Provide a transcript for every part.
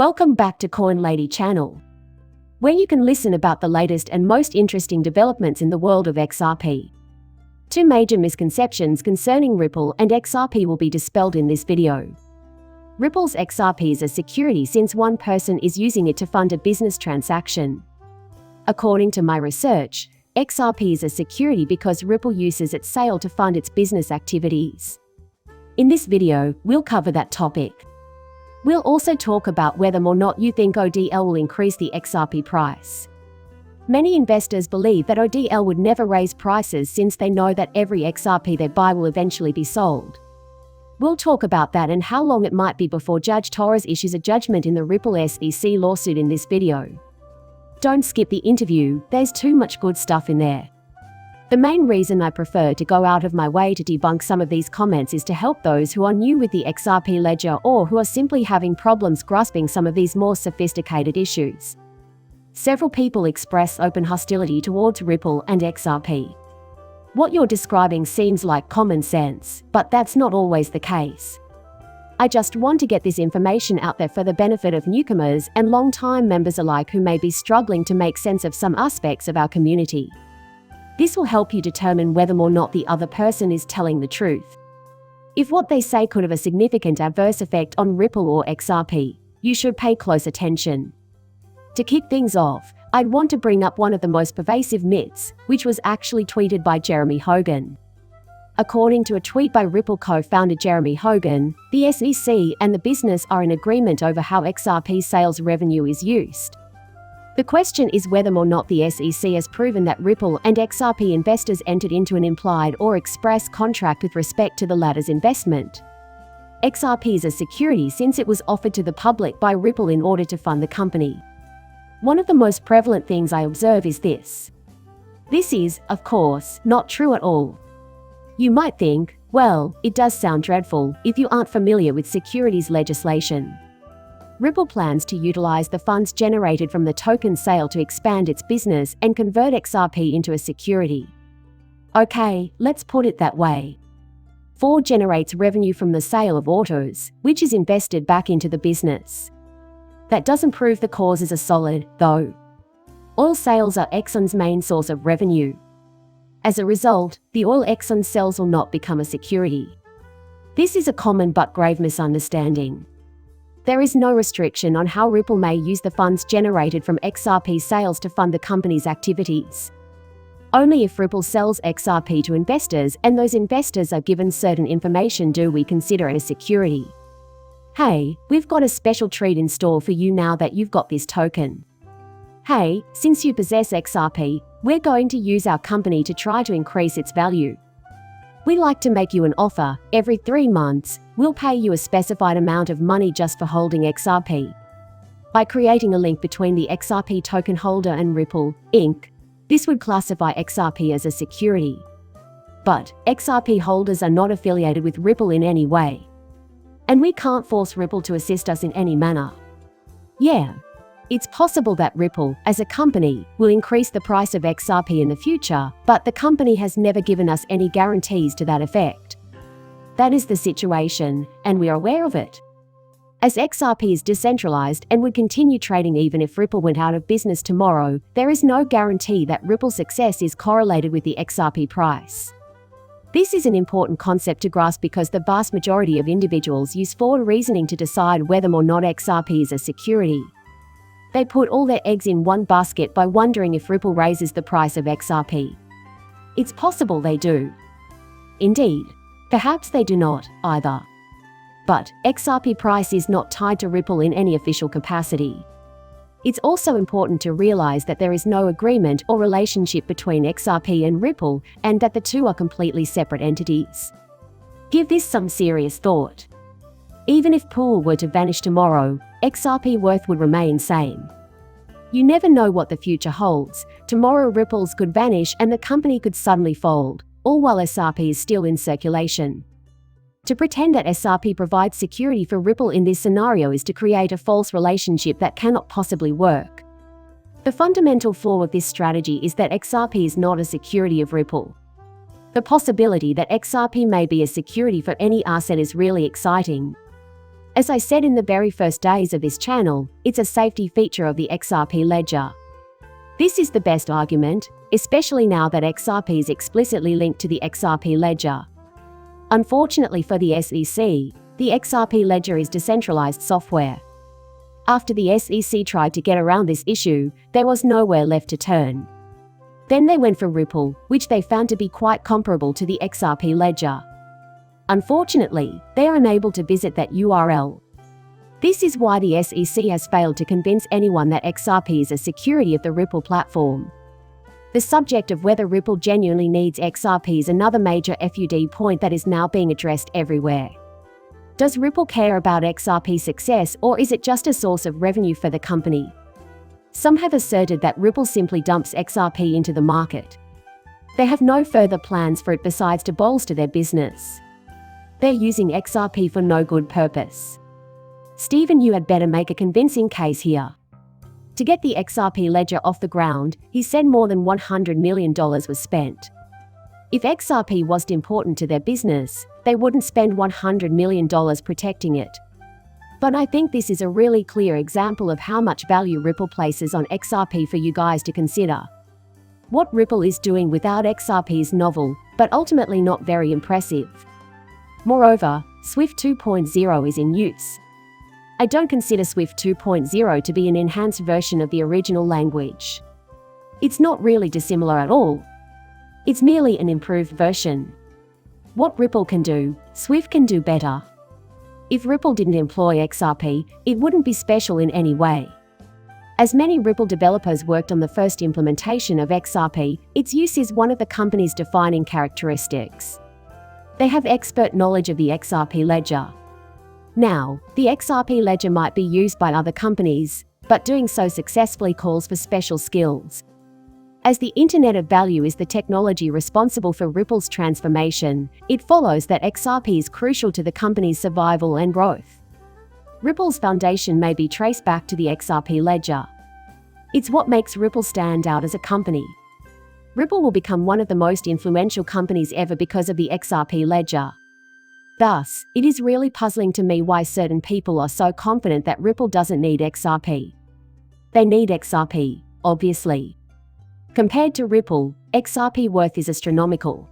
Welcome back to Coin Lady channel, where you can listen about the latest and most interesting developments in the world of XRP. Two major misconceptions concerning Ripple and XRP will be dispelled in this video. Ripple's XRP is a security since one person is using it to fund a business transaction. According to my research, XRP is a security because Ripple uses its sale to fund its business activities. In this video, we'll cover that topic. We'll also talk about whether or not you think ODL will increase the XRP price. Many investors believe that ODL would never raise prices since they know that every XRP they buy will eventually be sold. We'll talk about that and how long it might be before Judge Torres issues a judgment in the Ripple SEC lawsuit in this video. Don't skip the interview, there's too much good stuff in there. The main reason I prefer to go out of my way to debunk some of these comments is to help those who are new with the XRP ledger or who are simply having problems grasping some of these more sophisticated issues. Several people express open hostility towards Ripple and XRP. What you're describing seems like common sense, but that's not always the case. I just want to get this information out there for the benefit of newcomers and long-time members alike who may be struggling to make sense of some aspects of our community. This will help you determine whether or not the other person is telling the truth. If what they say could have a significant adverse effect on Ripple or XRP, you should pay close attention. To kick things off, I'd want to bring up one of the most pervasive myths, which was actually tweeted by Jeremy Hogan. According to a tweet by Ripple co-founder Jeremy Hogan, the SEC and the business are in agreement over how XRP sales revenue is used. The question is whether or not the SEC has proven that Ripple and XRP investors entered into an implied or express contract with respect to the latter's investment. XRP is a security since it was offered to the public by Ripple in order to fund the company. One of the most prevalent things I observe is this. This is, of course, not true at all. You might think, well, it does sound dreadful if you aren't familiar with securities legislation. Ripple plans to utilize the funds generated from the token sale to expand its business and convert XRP into a security. Okay, let's put it that way. Ford generates revenue from the sale of autos, which is invested back into the business. That doesn't prove the causes are solid, though. Oil sales are Exxon's main source of revenue. As a result, the oil Exxon sells will not become a security. This is a common but grave misunderstanding. There is no restriction on how Ripple may use the funds generated from XRP sales to fund the company's activities. Only if Ripple sells XRP to investors and those investors are given certain information do we consider it a security. Hey, we've got a special treat in store for you now that you've got this token. Hey, since you possess XRP, we're going to use our company to try to increase its value. We'd like to make you an offer. Every 3 months, we'll pay you a specified amount of money just for holding XRP. By creating a link between the XRP token holder and Ripple, Inc., this would classify XRP as a security. But XRP holders are not affiliated with Ripple in any way. And we can't force Ripple to assist us in any manner. Yeah, it's possible that Ripple, as a company, will increase the price of XRP in the future, but the company has never given us any guarantees to that effect. That is the situation, and we are aware of it. As XRP is decentralized and would continue trading even if Ripple went out of business tomorrow, there is no guarantee that Ripple's success is correlated with the XRP price. This is an important concept to grasp because the vast majority of individuals use forward reasoning to decide whether or not XRP is a security. They put all their eggs in one basket by wondering if Ripple raises the price of XRP. It's possible they do. Indeed, perhaps they do not, either. But XRP price is not tied to Ripple in any official capacity. It's also important to realize that there is no agreement or relationship between XRP and Ripple, and that the two are completely separate entities. Give this some serious thought. Even if Pool were to vanish tomorrow, XRP worth would remain same. You never know what the future holds. Tomorrow Ripples could vanish and the company could suddenly fold, all while SRP is still in circulation. To pretend that SRP provides security for Ripple in this scenario is to create a false relationship that cannot possibly work. The fundamental flaw of this strategy is that XRP is not a security of Ripple. The possibility that XRP may be a security for any asset is really exciting. As I said in the very first days of this channel, it's a safety feature of the XRP ledger. This is the best argument, especially now that XRP is explicitly linked to the XRP ledger. Unfortunately for the SEC, the XRP ledger is decentralized software. After the SEC tried to get around this issue, there was nowhere left to turn. Then they went for Ripple, which they found to be quite comparable to the XRP ledger. Unfortunately, they are unable to visit that URL. This is why the SEC has failed to convince anyone that XRP is a security of the Ripple platform. The subject of whether Ripple genuinely needs XRP is another major FUD point that is now being addressed everywhere. Does Ripple care about XRP's success, or is it just a source of revenue for the company? Some have asserted that Ripple simply dumps XRP into the market. They have no further plans for it besides to bolster their business. They're using XRP for no good purpose. Stephen, you had better make a convincing case here. To get the XRP ledger off the ground, he said more than $100 million was spent. If XRP wasn't important to their business, they wouldn't spend $100 million protecting it. But I think this is a really clear example of how much value Ripple places on XRP for you guys to consider. What Ripple is doing without XRP is novel, but ultimately not very impressive. Moreover, Swift 2.0 is in use. I don't consider Swift 2.0 to be an enhanced version of the original language. It's not really dissimilar at all. It's merely an improved version. What Ripple can do, Swift can do better. If Ripple didn't employ XRP, it wouldn't be special in any way. As many Ripple developers worked on the first implementation of XRP, its use is one of the company's defining characteristics. They have expert knowledge of the XRP ledger. Now, the XRP ledger might be used by other companies, but doing so successfully calls for special skills. As the Internet of Value is the technology responsible for Ripple's transformation, it follows that XRP is crucial to the company's survival and growth. Ripple's foundation may be traced back to the XRP ledger. It's what makes Ripple stand out as a company. Ripple will become one of the most influential companies ever because of the XRP ledger. Thus, it is really puzzling to me why certain people are so confident that Ripple doesn't need XRP. They need XRP, obviously. Compared to Ripple, XRP worth is astronomical.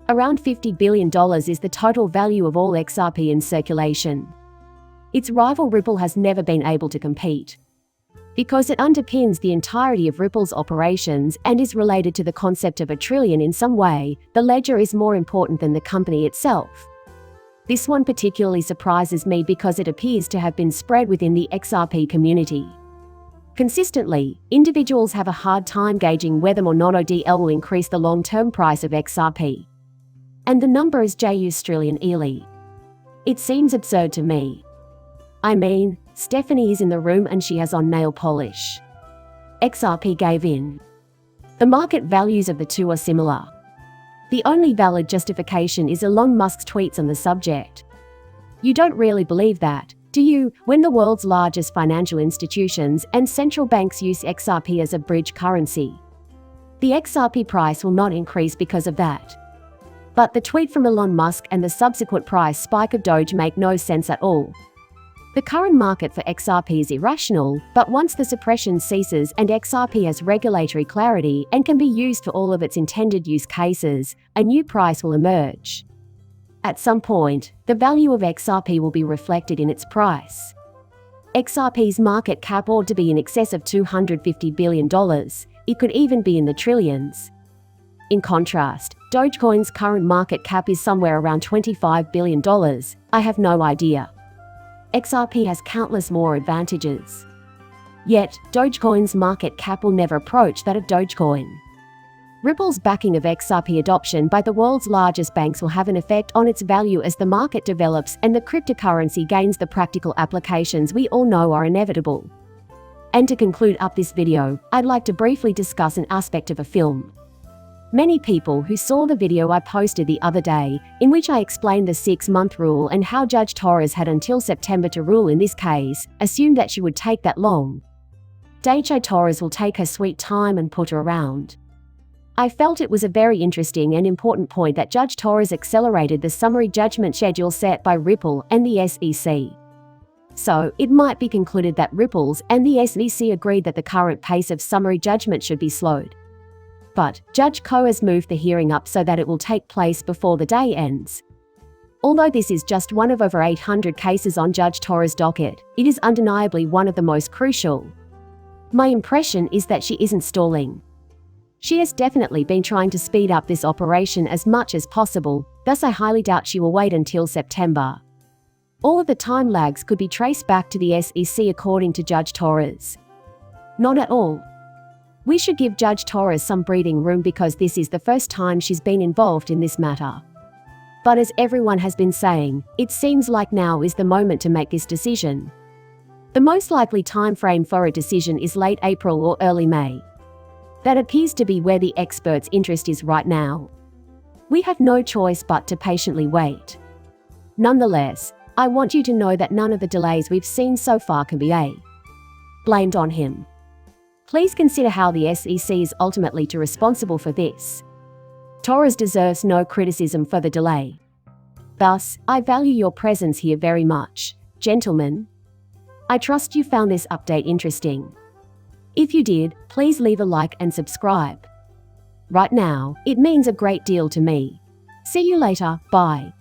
Around $50 billion is the total value of all XRP in circulation. Its rival Ripple has never been able to compete. Because it underpins the entirety of Ripple's operations and is related to the concept of a trillion in some way, the ledger is more important than the company itself. This one particularly surprises me because it appears to have been spread within the XRP community. Consistently, individuals have a hard time gauging whether or not ODL will increase the long-term price of XRP. And the number is just trillion yearly. It seems absurd to me. I mean, Stephanie is in the room and she has on nail polish. XRP gave in. The market values of the two are similar. The only valid justification is Elon Musk's tweets on the subject. You don't really believe that, do you, when the world's largest financial institutions and central banks use XRP as a bridge currency? The XRP price will not increase because of that. But the tweet from Elon Musk and the subsequent price spike of Doge make no sense at all. The current market for XRP is irrational, but once the suppression ceases and XRP has regulatory clarity and can be used for all of its intended use cases, a new price will emerge. At some point, the value of XRP will be reflected in its price. XRP's market cap ought to be in excess of $250 billion, it could even be in the trillions. In contrast, Dogecoin's current market cap is somewhere around $25 billion, I have no idea. XRP has countless more advantages. Yet, Dogecoin's market cap will never approach that of Dogecoin. Ripple's backing of XRP adoption by the world's largest banks will have an effect on its value as the market develops and the cryptocurrency gains the practical applications we all know are inevitable. And to conclude up this video, I'd like to briefly discuss an aspect of a film. Many people who saw the video I posted the other day, in which I explained the 6-month rule and how Judge Torres had until September to rule in this case, assumed that she would take that long. Judge Torres will take her sweet time and put her around. I felt it was a very interesting and important point that Judge Torres accelerated the summary judgment schedule set by Ripple and the SEC. So, it might be concluded that Ripples and the SEC agreed that the current pace of summary judgment should be slowed. But Judge Koh has moved the hearing up so that it will take place before the day ends. Although this is just one of over 800 cases on Judge Torres' docket, it is undeniably one of the most crucial. My impression is that she isn't stalling. She has definitely been trying to speed up this operation as much as possible, thus I highly doubt she will wait until September. All of the time lags could be traced back to the SEC according to Judge Torres. Not at all. We should give Judge Torres some breathing room because this is the first time she's been involved in this matter. But as everyone has been saying, it seems like now is the moment to make this decision. The most likely time frame for a decision is late April or early May. That appears to be where the experts' interest is right now. We have no choice but to patiently wait. Nonetheless, I want you to know that none of the delays we've seen so far can be blamed on him. Please consider how the SEC is ultimately responsible for this. Torres deserves no criticism for the delay. Thus, I value your presence here very much, gentlemen. I trust you found this update interesting. If you did, please leave a like and subscribe. Right now, it means a great deal to me. See you later, bye.